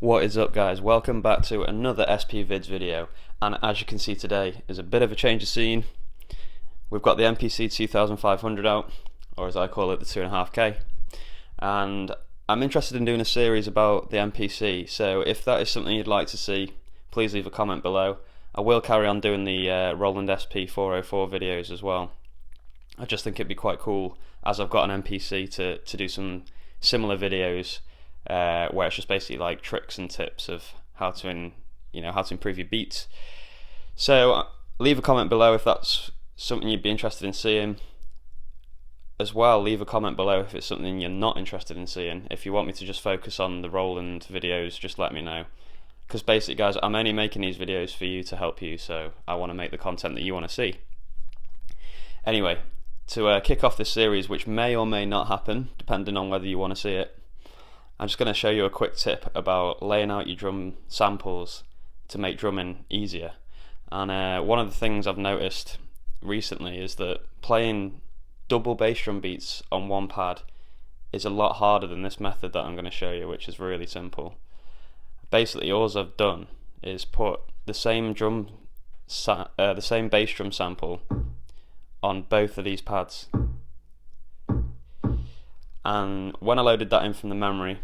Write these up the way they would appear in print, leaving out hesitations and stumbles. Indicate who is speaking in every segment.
Speaker 1: What is up, guys? Welcome back to another SPVIDZ video, and as you can see today is a bit of a change of scene. We've got the MPC 2500 out, or as I call it, the 2.5K, and I'm interested in doing a series about the MPC, so if that is something you'd like to see, please leave a comment below. I will carry on doing the Roland SP 404 videos as well. I just think it'd be quite cool, as I've got an MPC, to do some similar videos where it's just basically like tricks and tips of how to improve your beats. So leave a comment below if that's something you'd be interested in seeing. As well, leave a comment below if it's something you're not interested in seeing. If you want me to just focus on the Roland videos, just let me know. Because basically, guys, I'm only making these videos for you to help you, so I want to make the content that you want to see. Anyway, to kick off this series, which may or may not happen, depending on whether you want to see it, I'm just going to show you a quick tip about laying out your drum samples to make drumming easier. And one of the things I've noticed recently is that playing double bass drum beats on one pad is a lot harder than this method that I'm going to show you, which is really simple. Basically, all I've done is put the same bass drum sample on both of these pads, and when I loaded that in from the memory,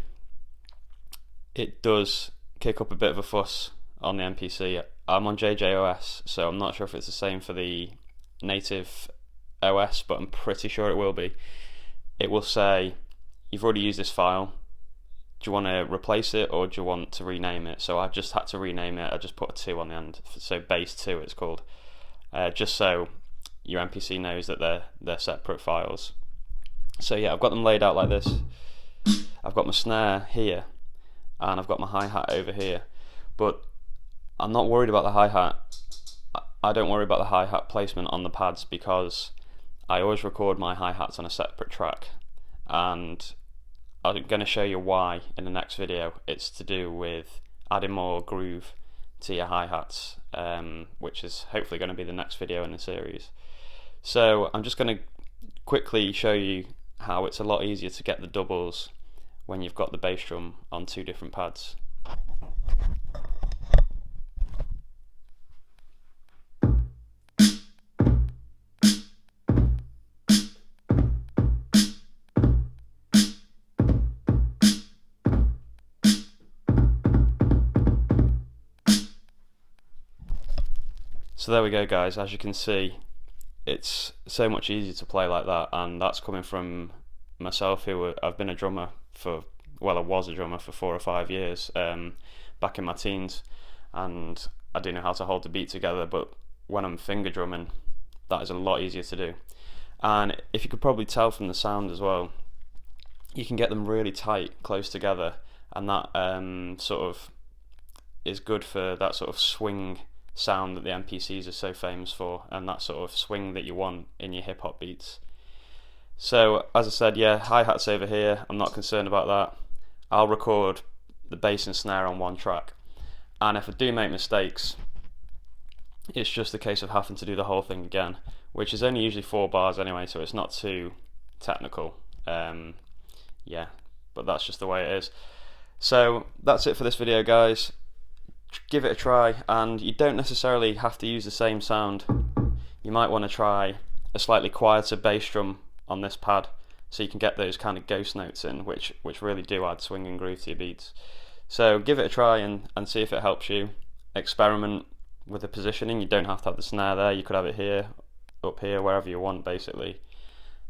Speaker 1: it does kick up a bit of a fuss on the MPC. I'm on JJOS, so I'm not sure if it's the same for the native OS, but I'm pretty sure it will be. It will say, you've already used this file, do you want to replace it or do you want to rename it? So I've just had to rename it. I just put a 2 on the end, so base 2 it's called, just so your MPC knows that they're separate files. So yeah, I've got them laid out like this. I've got my snare here and I've got my hi-hat over here, but I'm not worried about the hi-hat. I don't worry about the hi-hat placement on the pads because I always record my hi-hats on a separate track, and I'm going to show you why in the next video. It's to do with adding more groove to your hi-hats, which is hopefully going to be the next video in the series. So I'm just going to quickly show you how it's a lot easier to get the doubles when you've got the bass drum on 2 different pads. So there we go, guys. As you can see, it's so much easier to play like that, and that's coming from myself, who I've been a drummer for, well, I was a drummer for 4 or 5 years back in my teens, and I do know how to hold the beat together, but when I'm finger drumming, that is a lot easier to do. And if you could probably tell from the sound as well, you can get them really tight, close together, and that sort of is good for that sort of swing sound that the MPCs are so famous for, and that sort of swing that you want in your hip hop beats. So as I said, yeah, hi-hats over here, I'm not concerned about that. I'll record the bass and snare on one track, and if I do make mistakes, it's just a case of having to do the whole thing again, which is only usually 4 bars anyway, so it's not too technical. Yeah, but that's just the way it is. So that's it for this video, guys. Give it a try, and you don't necessarily have to use the same sound. You might want to try a slightly quieter bass drum on this pad, so you can get those kind of ghost notes in, which really do add swing and groove to your beats. So give it a try and see if it helps you. Experiment with the positioning. You don't have to have the snare there, you could have it here, up here, wherever you want basically.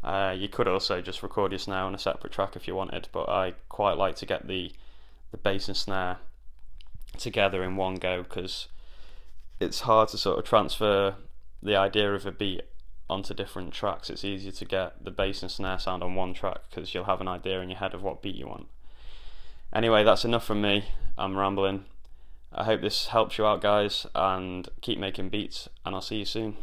Speaker 1: You could also just record your snare on a separate track if you wanted, but I quite like to get the bass and snare together in one go, because it's hard to sort of transfer the idea of a beat onto different tracks. It's easier to get the bass and snare sound on one track because you'll have an idea in your head of what beat you want. Anyway, that's enough from me. I'm rambling. I hope this helps you out, guys, and keep making beats, and I'll see you soon.